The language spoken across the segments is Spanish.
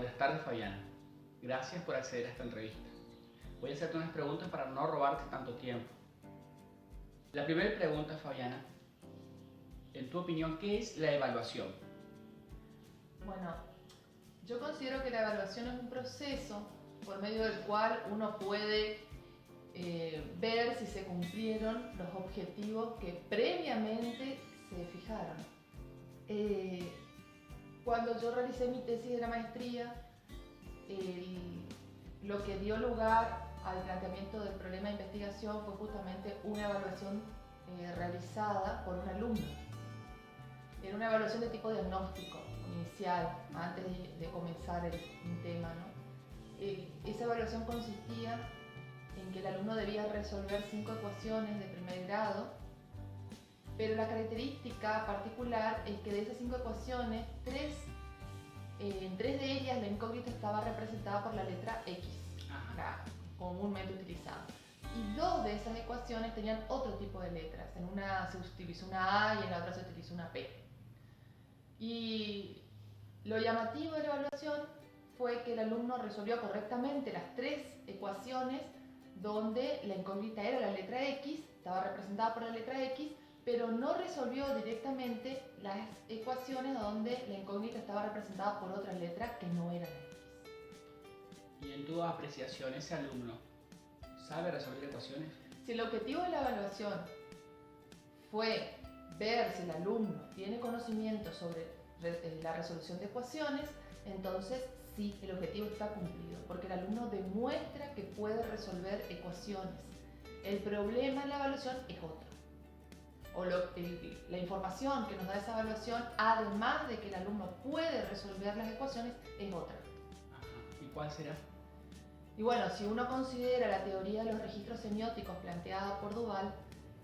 Buenas tardes, Fabiana. Gracias por acceder a esta entrevista. Voy a hacerte unas preguntas para no robarte tanto tiempo. La primera pregunta, Fabiana, en tu opinión, ¿qué es la evaluación? Bueno, yo considero que la evaluación es un proceso por medio del cual uno puede ver si se cumplieron los objetivos que previamente se fijaron. Cuando yo realicé mi tesis de la maestría, lo que dio lugar al planteamiento del problema de investigación fue justamente una evaluación realizada por un alumno. Era una evaluación de tipo diagnóstico inicial, antes de comenzar un tema, ¿no? Esa evaluación consistía en que el alumno debía resolver 5 ecuaciones de primer grado, pero la característica particular es que de esas 5 ecuaciones, en 3 de ellas la incógnita estaba representada por la letra X, la comúnmente utilizada. Y 2 de esas ecuaciones tenían otro tipo de letras. En una se utilizó una A y en la otra se utilizó una P. Y lo llamativo de la evaluación fue que el alumno resolvió correctamente las 3 ecuaciones donde la incógnita era la letra X, estaba representada por la letra X, pero no resolvió directamente las ecuaciones donde la incógnita estaba representada por otra letra que no era la X. Y en tu apreciación, ¿ese alumno sabe resolver ecuaciones? Si el objetivo de la evaluación fue ver si el alumno tiene conocimiento sobre la resolución de ecuaciones, entonces sí, el objetivo está cumplido, porque el alumno demuestra que puede resolver ecuaciones. El problema en la evaluación es otro. La información que nos da esa evaluación, además de que el alumno puede resolver las ecuaciones, es otra. ¿Y cuál será? Y bueno, si uno considera la teoría de los registros semióticos planteada por Duval,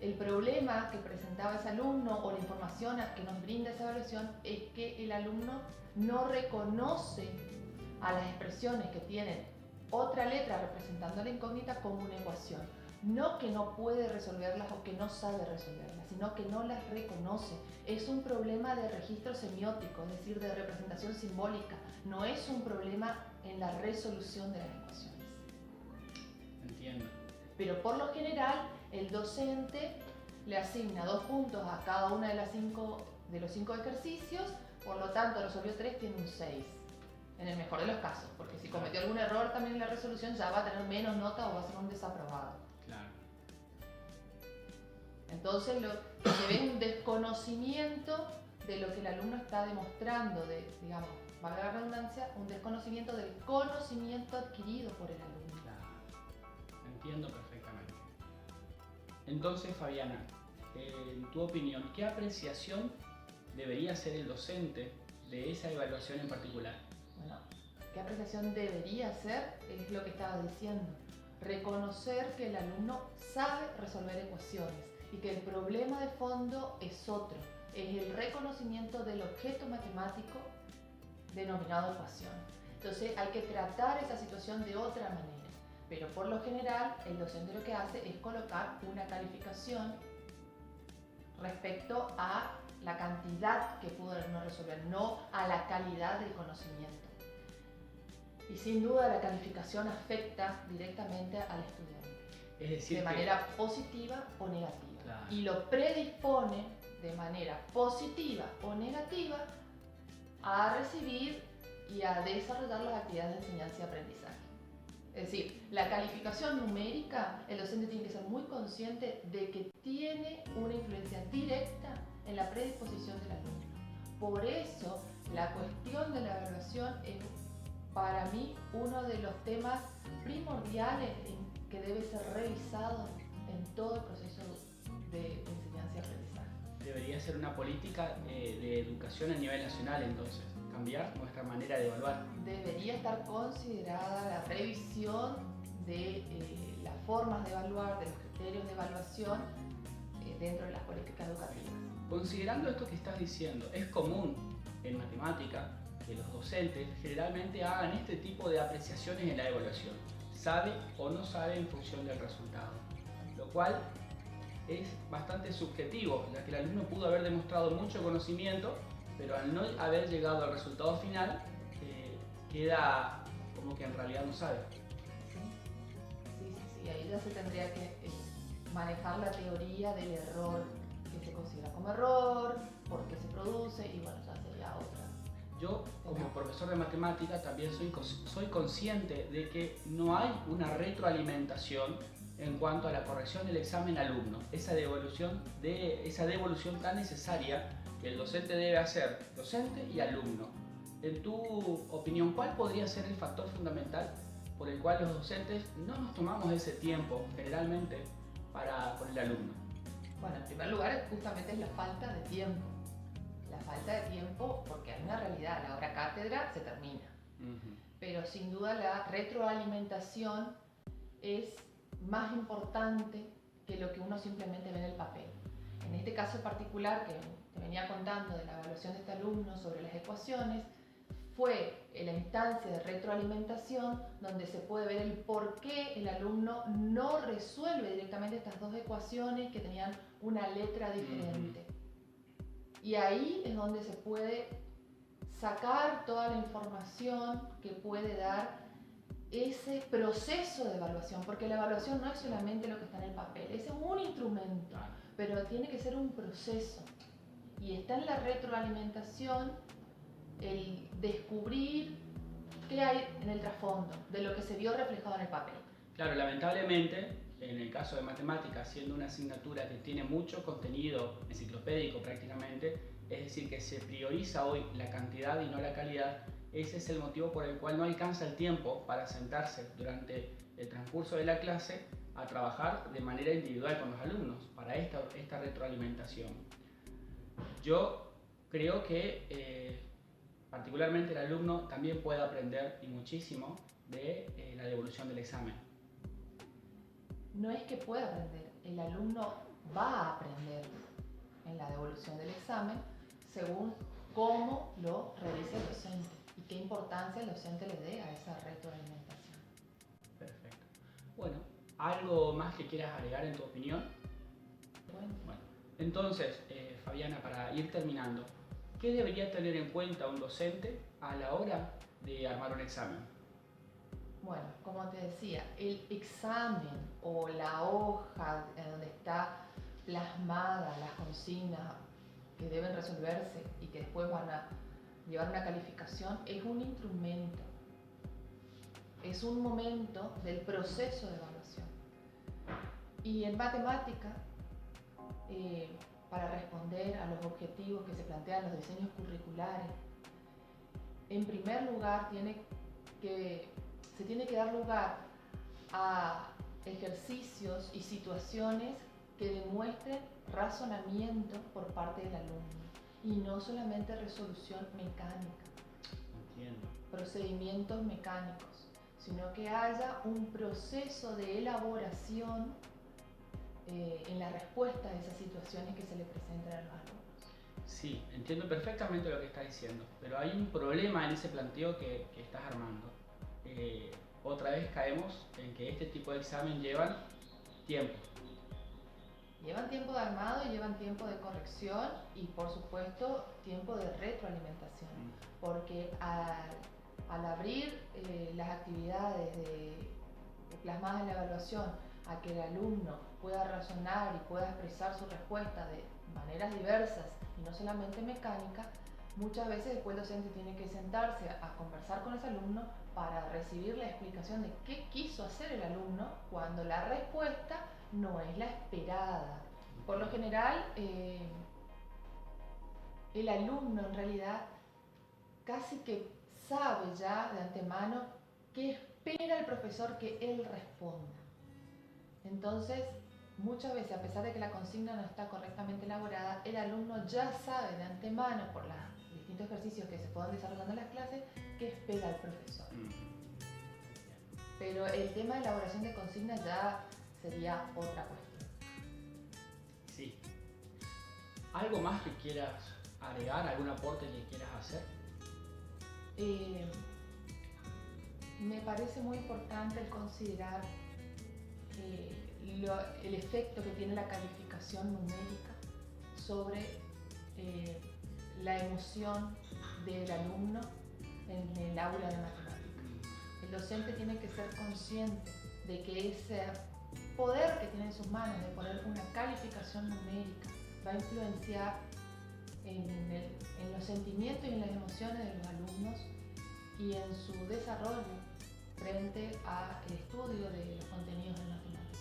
el problema que presentaba ese alumno o la información que nos brinda esa evaluación es que el alumno no reconoce a las expresiones que tienen otra letra representando la incógnita como una ecuación. No que no puede resolverlas o que no sabe resolverlas, sino que no las reconoce. Es un problema de registro semiótico, es decir, de representación simbólica. No es un problema en la resolución de las ecuaciones. Entiendo. Pero por lo general, el docente le asigna 2 puntos a cada una de los 5 ejercicios, por lo tanto resolvió 3, tiene un 6. En el mejor de los casos, porque si cometió algún error también en la resolución ya va a tener menos nota o va a ser un desaprobado. Claro. Entonces se ve un desconocimiento de lo que el alumno está demostrando, digamos, valga la redundancia, un desconocimiento del conocimiento adquirido por el alumno. Claro. Entiendo perfectamente. Entonces, Fabiana, en tu opinión, ¿qué apreciación debería hacer el docente de esa evaluación en particular? Bueno, ¿qué apreciación debería hacer? Es lo que estaba diciendo. Reconocer que el alumno sabe resolver ecuaciones y que el problema de fondo es otro. Es el reconocimiento del objeto matemático denominado ecuación. Entonces hay que tratar esa situación de otra manera. Pero por lo general el docente lo que hace es colocar una calificación respecto a la cantidad que pudo el alumno resolver, no a la calidad del conocimiento. Y sin duda la calificación afecta directamente al estudiante, Es decir, de manera positiva o negativa. Claro. Y lo predispone de manera positiva o negativa a recibir y a desarrollar las actividades de enseñanza y aprendizaje. Es decir, la calificación numérica, el docente tiene que ser muy consciente de que tiene una influencia directa en la predisposición del alumno. Por eso, la cuestión de la evaluación es para mí uno de los temas primordiales que debe ser revisado en todo el proceso de enseñanza y aprendizaje. Debería ser una política de educación a nivel nacional, entonces, cambiar nuestra manera de evaluar. Debería estar considerada la revisión de las formas de evaluar, de los criterios de evaluación dentro de las políticas educativas. Considerando esto que estás diciendo, es común en matemática que los docentes generalmente hagan este tipo de apreciaciones en la evaluación. Sabe o no sabe en función del resultado, lo cual es bastante subjetivo, ya que el alumno pudo haber demostrado mucho conocimiento, pero al no haber llegado al resultado final, queda como que en realidad no sabe. Sí, ahí ya se tendría que manejar la teoría del error, que se considera como error, por qué se produce, y bueno, ya sería otra. Yo, como profesor de matemática, también soy consciente de que no hay una retroalimentación en cuanto a la corrección del examen alumno, esa devolución tan necesaria que el docente debe hacer, docente y alumno. En tu opinión, ¿cuál podría ser el factor fundamental por el cual los docentes no nos tomamos ese tiempo generalmente con el alumno? Bueno, en primer lugar, justamente es la falta de tiempo. La falta de tiempo, porque hay una realidad, la hora cátedra se termina. Pero sin duda la retroalimentación es más importante que lo que uno simplemente ve en el papel. En este caso particular que te venía contando de la evaluación de este alumno sobre las ecuaciones, fue en la instancia de retroalimentación donde se puede ver el por qué el alumno no resuelve directamente estas dos ecuaciones que tenían una letra diferente. Y ahí es donde se puede sacar toda la información que puede dar ese proceso de evaluación, porque la evaluación no es solamente lo que está en el papel, es un instrumento, pero tiene que ser un proceso. Y está en la retroalimentación el descubrir qué hay en el trasfondo de lo que se vio reflejado en el papel. Claro, lamentablemente, en el caso de matemáticas, siendo una asignatura que tiene mucho contenido enciclopédico prácticamente, es decir, que se prioriza hoy la cantidad y no la calidad, ese es el motivo por el cual no alcanza el tiempo para sentarse durante el transcurso de la clase a trabajar de manera individual con los alumnos para esta retroalimentación. Yo creo que particularmente el alumno también puede aprender y muchísimo de la devolución del examen. No es que pueda aprender, el alumno va a aprender en la devolución del examen según cómo lo realice el docente y qué importancia el docente le dé a esa retroalimentación. Perfecto. Bueno, ¿algo más que quieras agregar en tu opinión? Bueno, entonces, Fabiana, para ir terminando, ¿qué debería tener en cuenta un docente a la hora de armar un examen? Bueno, como te decía, el examen o la hoja donde está plasmada las consignas que deben resolverse y que después van a llevar una calificación es un instrumento, es un momento del proceso de evaluación. Y en matemática, para responder a los objetivos que se plantean en los diseños curriculares, en primer lugar se tiene que dar lugar a ejercicios y situaciones que demuestren razonamiento por parte del alumno y no solamente resolución mecánica. Entiendo. Procedimientos mecánicos, sino que haya un proceso de elaboración en la respuesta a esas situaciones que se le presentan a los alumnos. Sí, entiendo perfectamente lo que estás diciendo, pero hay un problema en ese planteo que estás armando. Otra vez caemos en que este tipo de examen llevan tiempo. Llevan tiempo de armado y llevan tiempo de corrección y por supuesto tiempo de retroalimentación, porque al abrir las actividades plasmadas en la evaluación a que el alumno pueda razonar y pueda expresar su respuesta de maneras diversas y no solamente mecánica, muchas veces después el docente tiene que sentarse a conversar con ese alumno para recibir la explicación de qué quiso hacer el alumno cuando la respuesta no es la esperada. Por lo general, el alumno en realidad casi que sabe ya de antemano qué espera el profesor que él responda. Entonces, muchas veces, a pesar de que la consigna no está correctamente elaborada, el alumno ya sabe de antemano, por los distintos ejercicios que se puedan desarrollando en las clases, qué espera el profesor. Pero el tema de elaboración de consignas ya sería otra cuestión. Sí. ¿Algo más que quieras agregar? ¿Algún aporte que quieras hacer? Me parece muy importante el considerar el efecto que tiene la calificación numérica sobre la emoción del alumno en el aula de matemática. El docente tiene que ser consciente de que ese poder que tiene en sus manos de poner una calificación numérica va a influenciar en los sentimientos y en las emociones de los alumnos y en su desarrollo frente al estudio de los contenidos de matemáticas.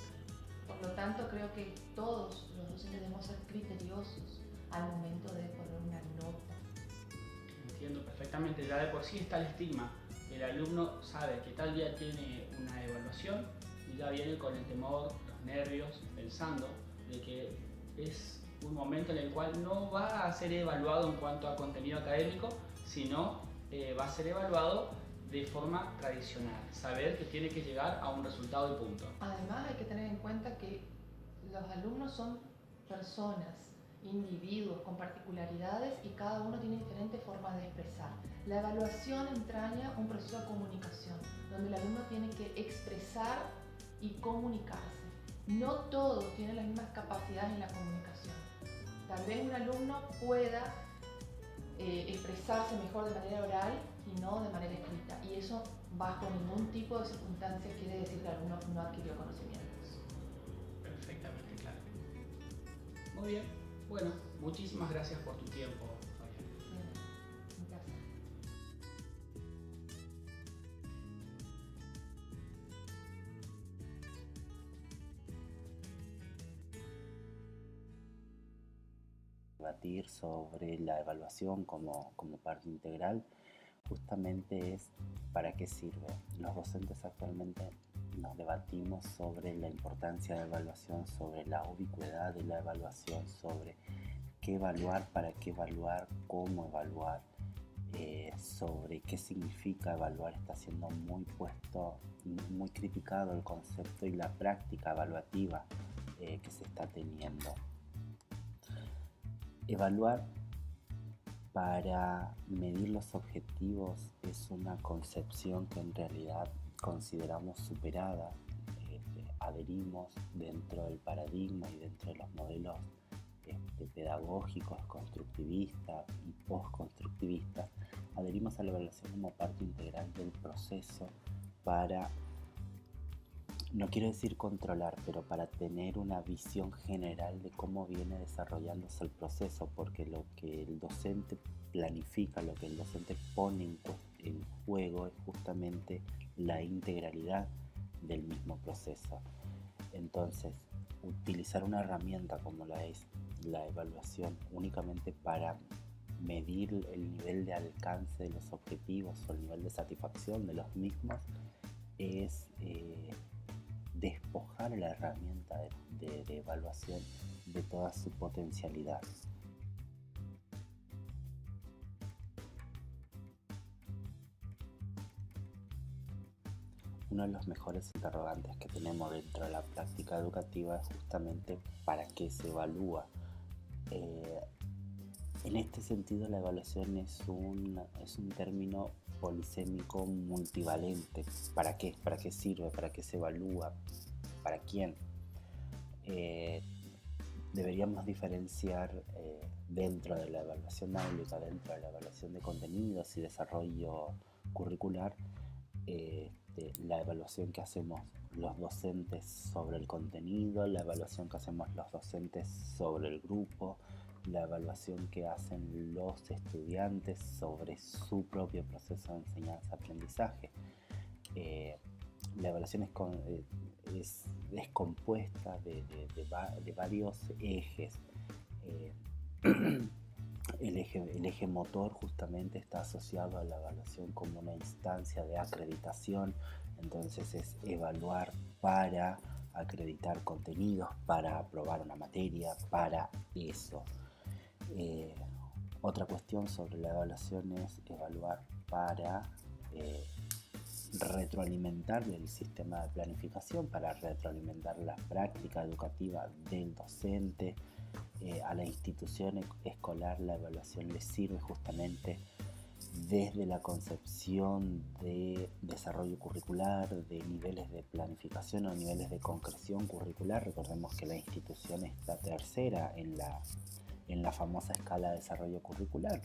Por lo tanto, creo que todos los docentes debemos ser criteriosos al momento de poner una nota. Entiendo perfectamente, ya de por sí está el estigma. El alumno sabe que tal día tiene una evaluación y ya viene con el temor, los nervios, pensando de que es un momento en el cual no va a ser evaluado en cuanto a contenido académico, sino va a ser evaluado de forma tradicional, saber que tiene que llegar a un resultado y punto. Además hay que tener en cuenta que los alumnos son personas, individuos con particularidades y cada uno tiene diferentes formas de expresar. La evaluación entraña un proceso de comunicación, donde el alumno tiene que expresar y comunicarse. No todos tienen las mismas capacidades en la comunicación. Tal vez un alumno pueda expresarse mejor de manera oral y no de manera escrita. Y eso, bajo ningún tipo de circunstancia, quiere decir que el alumno no adquirió conocimientos. Perfectamente claro. Muy bien. Bueno, muchísimas gracias por tu tiempo, Fabián. Gracias. Debatir sobre la evaluación como parte integral justamente es para qué sirve. Los docentes actualmente nos debatimos sobre la importancia de la evaluación, sobre la ubicuidad de la evaluación, sobre qué evaluar, para qué evaluar, cómo evaluar, sobre qué significa evaluar. Está siendo muy criticado el concepto y la práctica evaluativa que se está teniendo. Evaluar para medir los objetivos es una concepción que en realidad consideramos superada. Adherimos dentro del paradigma y dentro de los modelos pedagógicos, constructivistas y postconstructivistas, adherimos a la evaluación como parte integral del proceso para, no quiero decir controlar, pero para tener una visión general de cómo viene desarrollándose el proceso, porque lo que el docente planifica, lo que el docente pone en juego es justamente la integralidad del mismo proceso. Entonces, utilizar una herramienta como la es la evaluación únicamente para medir el nivel de alcance de los objetivos o el nivel de satisfacción de los mismos es despojar la herramienta de evaluación de toda su potencialidad. Uno de los mejores interrogantes que tenemos dentro de la práctica educativa es justamente para qué se evalúa. En este sentido, la evaluación es un término polisémico multivalente. ¿Para qué? ¿Para qué sirve? ¿Para qué se evalúa? ¿Para quién? Deberíamos diferenciar dentro de la evaluación áulica, dentro de la evaluación de contenidos y desarrollo curricular, la evaluación que hacemos los docentes sobre el contenido, la evaluación que hacemos los docentes sobre el grupo, la evaluación que hacen los estudiantes sobre su propio proceso de enseñanza-aprendizaje. La evaluación es compuesta de varios ejes. El eje motor justamente está asociado a la evaluación como una instancia de acreditación, entonces es evaluar para acreditar contenidos, para aprobar una materia, para eso. Otra cuestión sobre la evaluación es evaluar para retroalimentar el sistema de planificación, para retroalimentar la práctica educativa del docente. A la institución escolar la evaluación le sirve justamente desde la concepción de desarrollo curricular, de niveles de planificación o niveles de concreción curricular. Recordemos que la institución está tercera en la famosa escala de desarrollo curricular,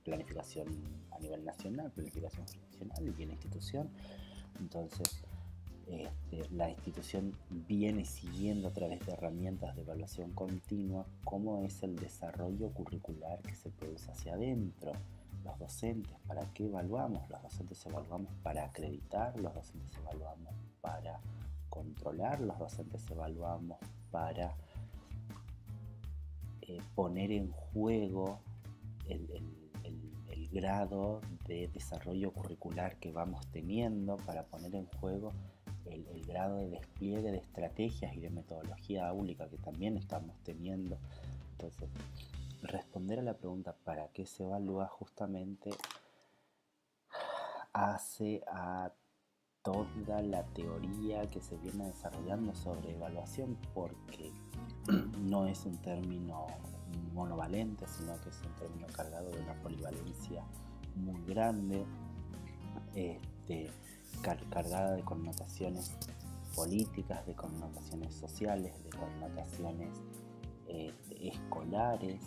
planificación a nivel nacional, planificación regional y en la institución. Entonces, la institución viene siguiendo a través de herramientas de evaluación continua cómo es el desarrollo curricular que se produce hacia adentro. Los docentes, ¿para qué evaluamos? Los docentes evaluamos para acreditar, los docentes evaluamos para controlar, los docentes evaluamos para poner en juego el grado de desarrollo curricular que vamos teniendo, para poner en juego el grado de despliegue de estrategias y de metodología áulica que también estamos teniendo. Entonces, responder a la pregunta ¿para qué se evalúa? Justamente hace a toda la teoría que se viene desarrollando sobre evaluación, porque no es un término monovalente, sino que es un término cargado de una polivalencia muy grande, cargada de connotaciones políticas, de connotaciones sociales, de connotaciones escolares.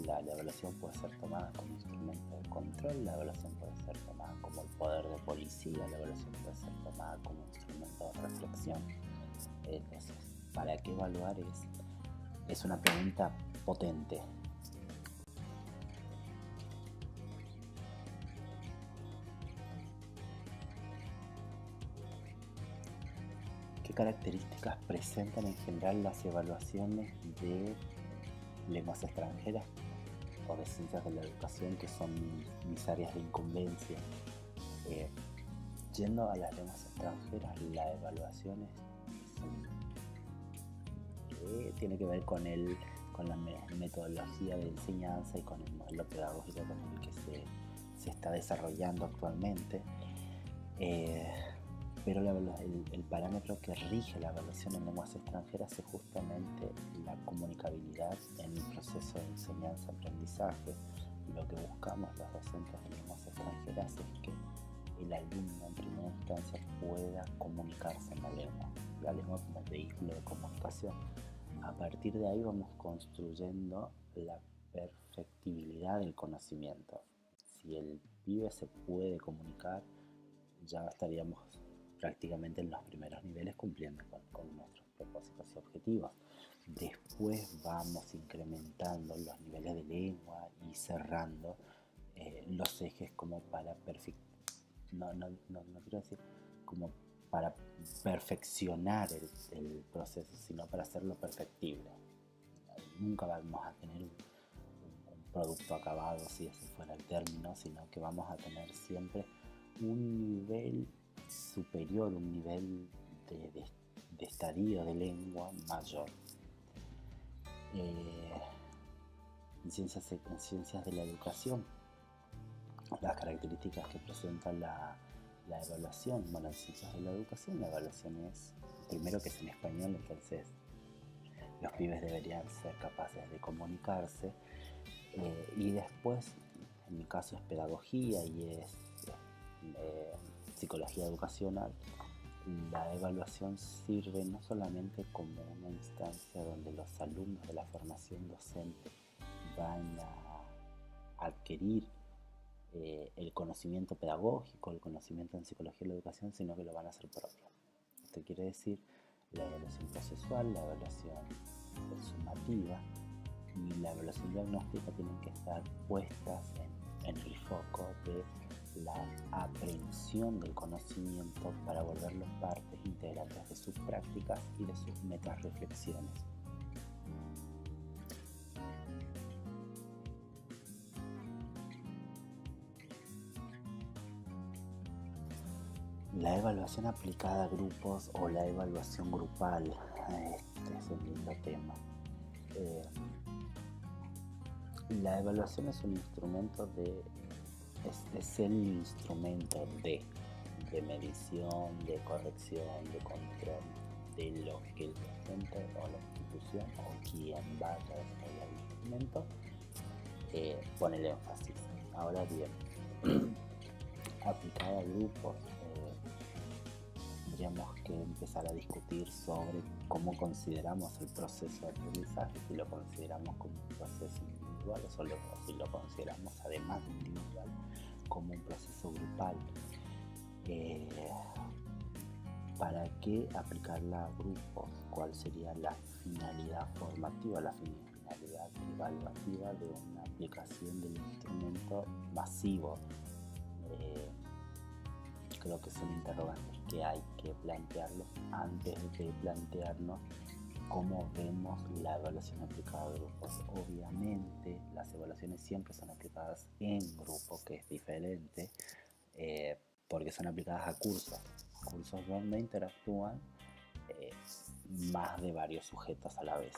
La evaluación puede ser tomada como instrumento de control, la evaluación puede ser tomada como el poder de policía, la evaluación puede ser tomada como instrumento de reflexión. Entonces, ¿para qué evaluar? Es una pregunta potente. ¿Qué características presentan en general las evaluaciones de lenguas extranjeras o de ciencias de la educación, que son mis áreas de incumbencia? Yendo a las lenguas extranjeras, la evaluación tiene que ver con la metodología de enseñanza y con el modelo pedagógico con el que se está desarrollando actualmente. Pero el parámetro que rige la evaluación en lenguas extranjeras es justamente la comunicabilidad en el proceso de enseñanza-aprendizaje. Lo que buscamos los docentes de lenguas extranjeras es que el alumno en primera instancia pueda comunicarse en la lengua como el vehículo de comunicación. A partir de ahí vamos construyendo la perfectibilidad del conocimiento. Si el pibe se puede comunicar, ya estaríamos prácticamente en los primeros niveles cumpliendo con nuestros propósitos y objetivos. Después vamos incrementando los niveles de lengua y cerrando los ejes como para como para perfeccionar el proceso, sino para hacerlo perfectible. Nunca vamos a tener un producto acabado, si ese fuera el término, sino que vamos a tener siempre un nivel superior, un nivel de estadio de lengua mayor. En ciencias de la educación, las características que presenta la evaluación. Bueno, en ciencias de la educación la evaluación es, primero, que es en español, entonces los pibes deberían ser capaces de comunicarse, y después, en mi caso es pedagogía y es psicología educacional. La evaluación sirve no solamente como una instancia donde los alumnos de la formación docente van a adquirir el conocimiento pedagógico, el conocimiento en psicología de la educación, sino que lo van a hacer propio. Esto quiere decir la evaluación procesual, la evaluación sumativa y la evaluación diagnóstica tienen que estar puestas en el foco de la aprehensión del conocimiento para volverlo partes integrantes de sus prácticas y de sus metarreflexiones. La evaluación aplicada a grupos o la evaluación grupal, este es un lindo tema. La evaluación es un instrumento es el instrumento de medición, de corrección, de control de lo que el docente o la institución o quien vaya a desarrollar el instrumento pone el énfasis. Ahora bien, aplicada a grupos, tendríamos que empezar a discutir sobre cómo consideramos el proceso de aprendizaje, si lo consideramos como un proceso individual o si lo consideramos además de individual como un proceso grupal. ¿Para qué aplicarla a grupos? ¿Cuál sería la finalidad formativa, la finalidad evaluativa de una aplicación del instrumento masivo? Creo que son interrogantes que hay que plantearlos antes de plantearnos cómo vemos la evaluación aplicada a grupos. Obviamente las evaluaciones siempre son aplicadas en grupo, que es diferente, porque son aplicadas a cursos donde interactúan más de varios sujetos a la vez.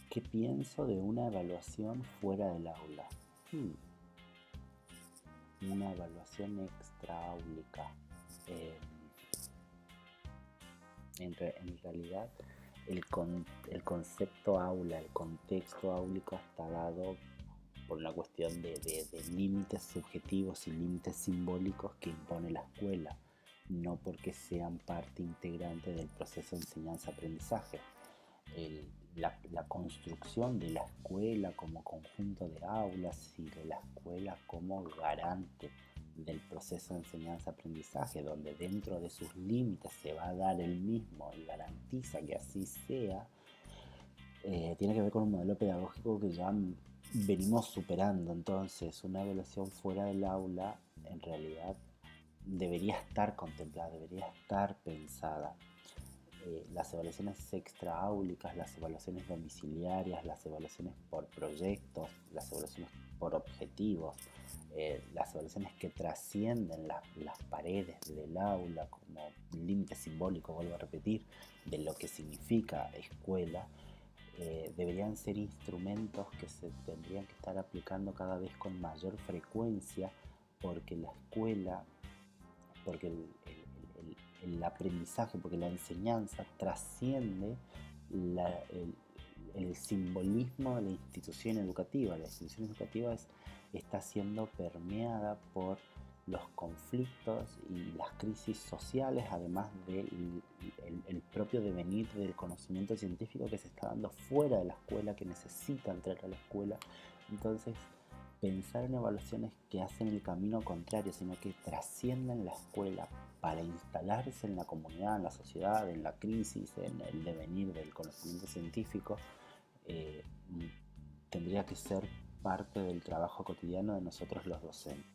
¿Qué pienso de una evaluación fuera del aula? Una evaluación extraáulica. En realidad, el concepto aula, el contexto áulico está dado por una cuestión de límites subjetivos y límites simbólicos que impone la escuela, no porque sean parte integrante del proceso de enseñanza-aprendizaje. La construcción de la escuela como conjunto de aulas y de la escuela como garante del proceso de enseñanza-aprendizaje, donde dentro de sus límites se va a dar el mismo y garantiza que así sea, tiene que ver con un modelo pedagógico que ya venimos superando. Entonces, una evaluación fuera del aula en realidad debería estar contemplada, debería estar pensada. Las evaluaciones extraáulicas, las evaluaciones domiciliarias, las evaluaciones por proyectos, las evaluaciones por objetivos, las evaluaciones que trascienden las paredes del aula como límite simbólico, vuelvo a repetir, de lo que significa escuela, deberían ser instrumentos que se tendrían que estar aplicando cada vez con mayor frecuencia, porque la escuela, porque el aprendizaje, porque la enseñanza trasciende el simbolismo de la institución educativa. La institución educativa está siendo permeada por los conflictos y las crisis sociales, además del propio devenir del conocimiento científico que se está dando fuera de la escuela, que necesita entrar a la escuela. Entonces, pensar en evaluaciones que hacen el camino contrario, sino que trascienden la escuela para instalarse en la comunidad, en la sociedad, en la crisis, en el devenir del conocimiento científico, tendría que ser parte del trabajo cotidiano de nosotros los docentes.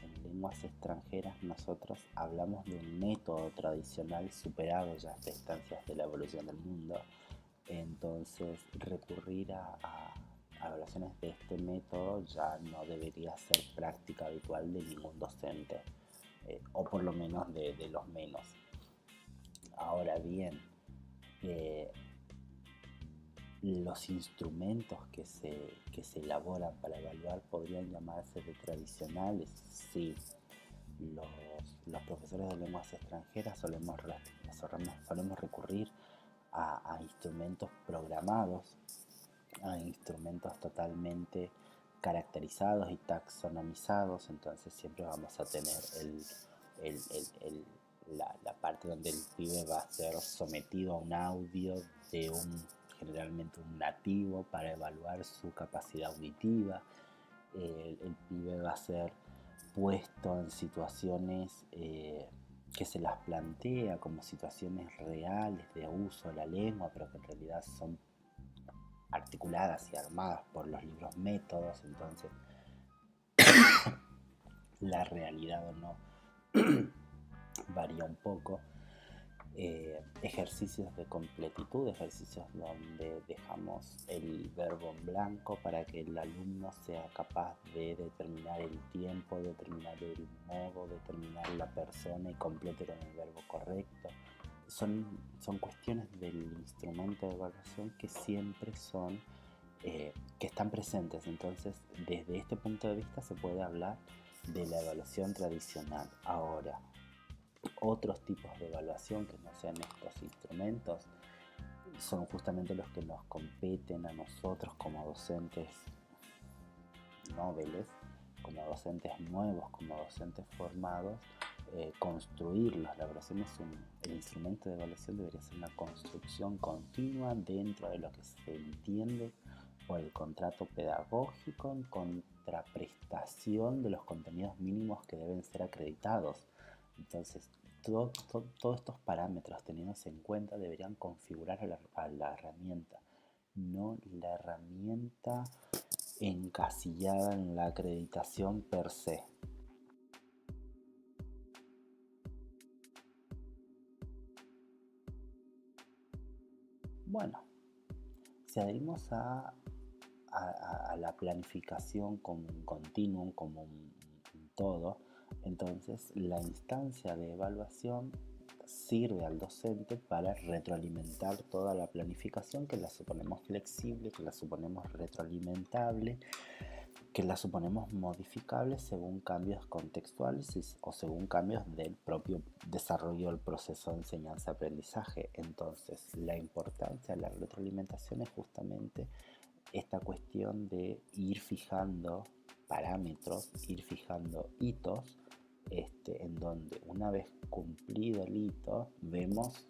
En lenguas extranjeras nosotros hablamos de un método tradicional superado ya a estas instancias de la evolución del mundo. Entonces recurrir a evaluaciones de este método ya no debería ser práctica habitual de ningún docente, o por lo menos de los menos. Ahora bien, los instrumentos que se elaboran para evaluar podrían llamarse de tradicionales. Sí, los profesores de lenguas extranjeras solemos recurrir a instrumentos programados, a instrumentos totalmente caracterizados y taxonomizados. Entonces siempre vamos a tener la parte donde el pibe va a ser sometido a un audio de generalmente un nativo para evaluar su capacidad auditiva. El pibe va a ser puesto en situaciones que se las plantea como situaciones reales de uso de la lengua, pero que en realidad son articuladas y armadas por los libros métodos. Entonces la realidad o no varía un poco. Ejercicios de completitud, ejercicios donde dejamos el verbo en blanco para que el alumno sea capaz de determinar el tiempo, determinar el modo, determinar la persona y complete con el verbo correcto. Son cuestiones del instrumento de evaluación que siempre son, que están presentes. Entonces, desde este punto de vista se puede hablar de la evaluación tradicional. Ahora, otros tipos de evaluación que no sean estos instrumentos son justamente los que nos competen a nosotros como docentes noveles, como docentes nuevos, como docentes formados, construirlos. La evaluación el instrumento de evaluación debería ser una construcción continua dentro de lo que se entiende por el contrato pedagógico en contraprestación de los contenidos mínimos que deben ser acreditados. Entonces, todos estos parámetros tenidos en cuenta deberían configurar a la herramienta, no la herramienta encasillada en la acreditación per se. Bueno, si adherimos a la planificación como un continuum, como un todo, entonces la instancia de evaluación sirve al docente para retroalimentar toda la planificación, que la suponemos flexible, que la suponemos retroalimentable, que la suponemos modificable según cambios contextuales o según cambios del propio desarrollo del proceso de enseñanza-aprendizaje. Entonces, la importancia de la retroalimentación es justamente esta cuestión de ir fijando parámetros, ir fijando hitos, en donde una vez cumplido el hito, vemos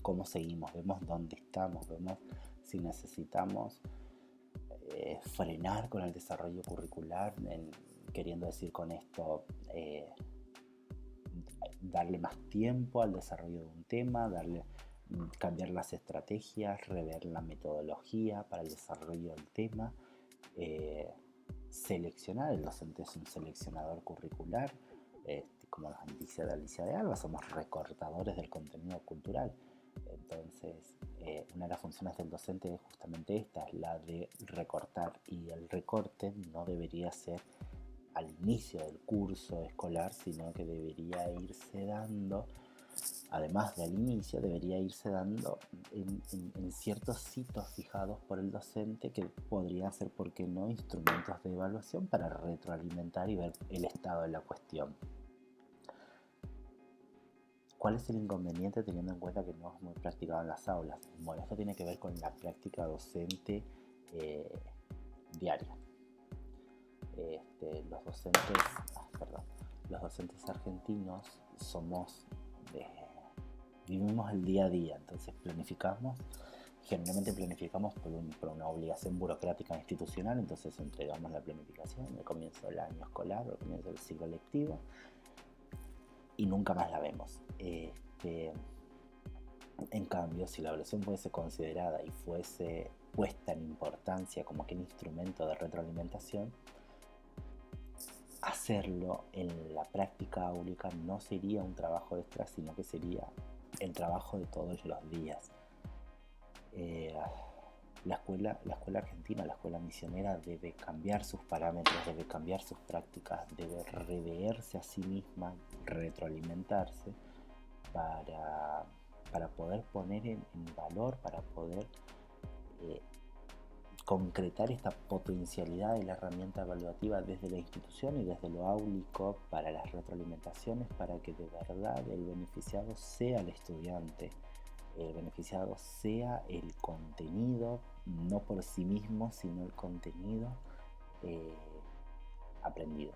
cómo seguimos, vemos dónde estamos, vemos si necesitamos frenar con el desarrollo curricular, queriendo decir con esto darle más tiempo al desarrollo de un tema, cambiar las estrategias, rever la metodología para el desarrollo del tema, seleccionar. El docente es un seleccionador curricular, como nos dice Alicia de Alba, somos recortadores del contenido cultural. Entonces, una de las funciones del docente es justamente esta, es la de recortar, y el recorte no debería ser al inicio del curso escolar, sino que debería irse dando, además del inicio, debería irse dando en ciertos hitos fijados por el docente, que podrían ser, ¿por qué no?, instrumentos de evaluación para retroalimentar y ver el estado de la cuestión. ¿Cuál es el inconveniente teniendo en cuenta que no es muy practicado en las aulas? Bueno, esto tiene que ver con la práctica docente diaria. Los docentes argentinos vivimos el día a día, entonces generalmente planificamos por una obligación burocrática institucional, entonces entregamos la planificación al comienzo del año escolar, al comienzo del ciclo lectivo, y nunca más la vemos. En cambio, si la evaluación fuese considerada y fuese puesta en importancia como que un instrumento de retroalimentación, hacerlo en la práctica áulica no sería un trabajo extra, sino que sería el trabajo de todos los días. La escuela argentina, la escuela misionera, debe cambiar sus parámetros, debe cambiar sus prácticas, debe reverse a sí misma, retroalimentarse para poder poner en valor, para poder concretar esta potencialidad de la herramienta evaluativa desde la institución y desde lo áulico para las retroalimentaciones, para que de verdad el beneficiado sea el estudiante, el beneficiado sea el contenido, no por sí mismo, sino el contenido aprendido.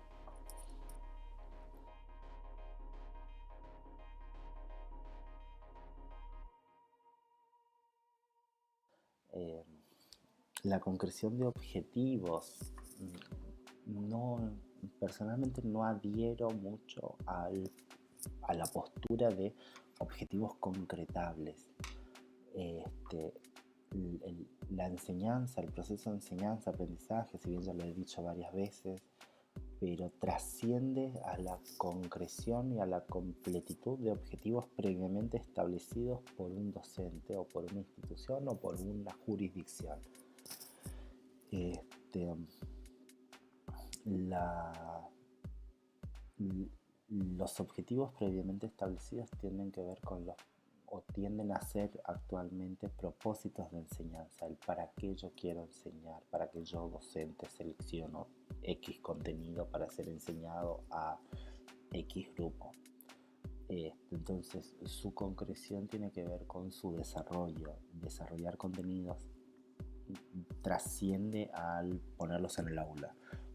La concreción de objetivos, personalmente no adhiero mucho a la postura de objetivos concretables. La enseñanza, el proceso de enseñanza, aprendizaje, si bien ya lo he dicho varias veces, pero trasciende a la concreción y a la completitud de objetivos previamente establecidos por un docente o por una institución o por una jurisdicción. Los objetivos previamente establecidos tienden a ser actualmente propósitos de enseñanza, el para qué yo quiero enseñar, para qué yo docente selecciono X contenido para ser enseñado a X grupo. Entonces, su concreción tiene que ver con su desarrollo. Desarrollar contenidos trasciende al ponerlos en el aula.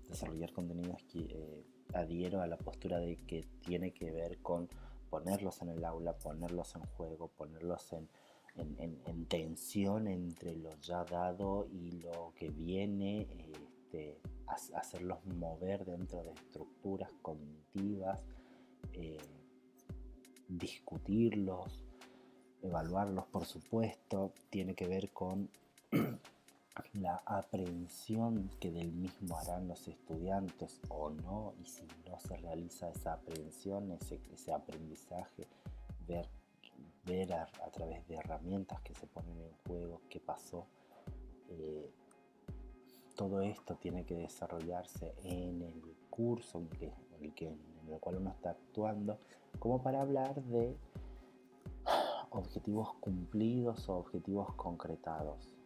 Desarrollar contenidos que adhiero a la postura de que tiene que ver con ponerlos en el aula, ponerlos en juego, ponerlos en tensión entre lo ya dado y lo que viene, hacerlos mover dentro de estructuras cognitivas, discutirlos, evaluarlos, por supuesto. Tiene que ver con la aprehensión que del mismo harán los estudiantes o no, y si no se realiza esa aprehensión, ese aprendizaje, ver a través de herramientas que se ponen en juego qué pasó. Todo esto tiene que desarrollarse en el curso en el cual uno está actuando, como para hablar de objetivos cumplidos o objetivos concretados.